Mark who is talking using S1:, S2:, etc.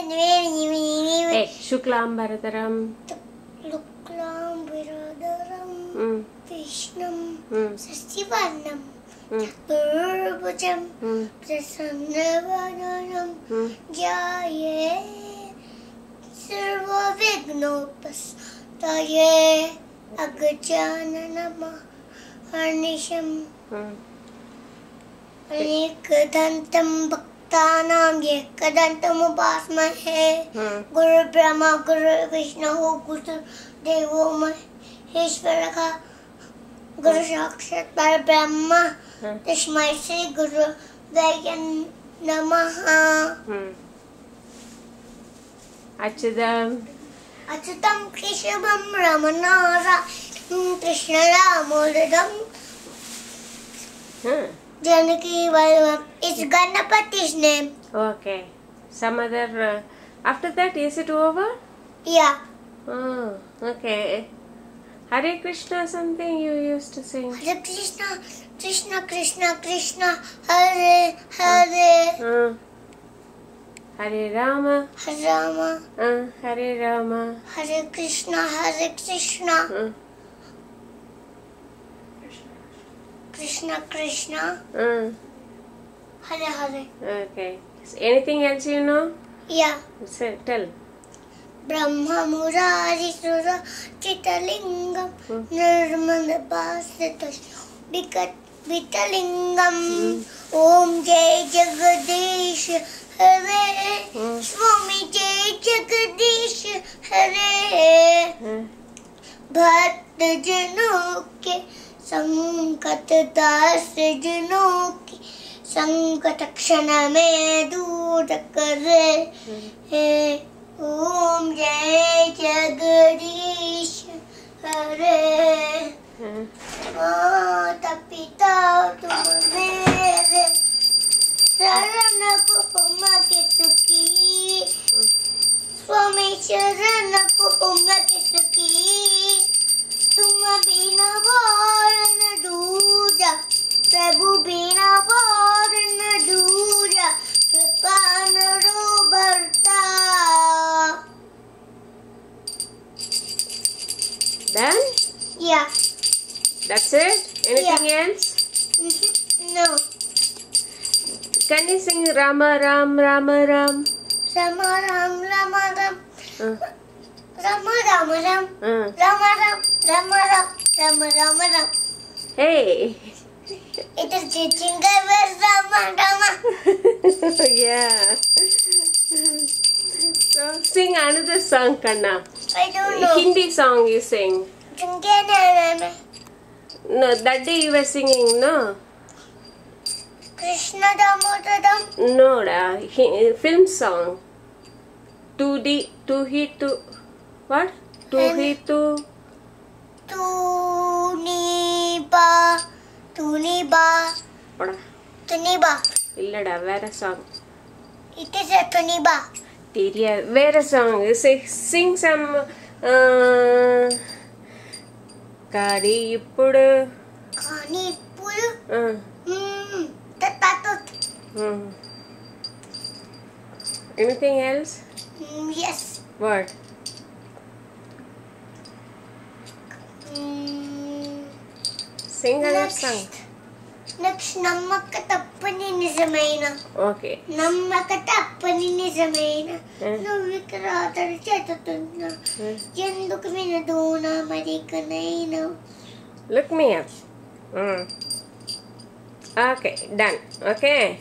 S1: Hey, Shuklam Bharadaram.
S2: Luklam Bharadaram. Vishnam Sasivarnam. Chaturbhujam Prasannavananam. Jaye Sarva Vignopastaye Agajananama Harnisham Anekadantam Bhaktanam Yekadantam Upasmahe Guru Brahma Guru Vishnu Guru Devo Maheshwaraka Guru Sakshat Parabrahma Tasmai Shri Guru Vayan Namaha
S1: Achyutam
S2: Achyutam Keshavam Ramanara Krishna Ramodadam Janaki Vallabham. It's Ganapati's name.
S1: Okay. Some other... after that, is it over?
S2: Yeah.
S1: Oh, okay. Hare Krishna something you used to sing.
S2: Hare Krishna, Krishna Krishna Krishna, Hare Hare.
S1: Hare Rama.
S2: Hare Rama.
S1: Hare Rama.
S2: Hare Krishna, Hare Krishna. Krishna Krishna. Hare Hare.
S1: Okay. Anything else you know?
S2: Yeah.
S1: Say, tell.
S2: Brahma Murari Sura Chitalingam Nirmanda Basitas Bikat Vitalingam Om Jai Jagadish Hare Swami Jai Jagadish Hare Bhatta Jano ke Sankat Das Jano ke Sankat Kshana mein dur kare Om Jai Jagadish Hare Mata Pita Tum Mere Sarana Kuhuma Ke Sukhi Swami Sharana Kuhuma Ke Sukhi Tum Bina Varan Duja Prabhu Bina Varan Duja Kripanaro Bharta.
S1: Done?
S2: Yeah.
S1: That's it? Anything else?
S2: No.
S1: Can you sing Rama Ram Rama Ram?
S2: Rama Ram Rama Ram. Rama Rama Ram. Rama Ram Rama Ram Rama Rama Ram.
S1: Hey.
S2: It is teaching us Rama Rama.
S1: Yeah. So sing another song, Kanna.
S2: I don't know.
S1: Hindi song you sing. No, that day you were singing, no?
S2: Krishna Damodadam.
S1: No, da. Film song. What?
S2: Tuniba.
S1: What?
S2: Tuniba.
S1: Illada, vera song.
S2: It is a Tuniba.
S1: Vera song. You say, sing some. Kadi Ippudu.
S2: Kani Ippudu. Tatatu.
S1: Anything else?
S2: Yes.
S1: What? Sing another song.
S2: Next, Nammakatappani Nijamaina.
S1: Okay.
S2: Nammakatappani Nijamaina. Nuvikratari Chatatuna. Yendukmina Dona Marikanaina.
S1: Look me up. Okay, done. Okay.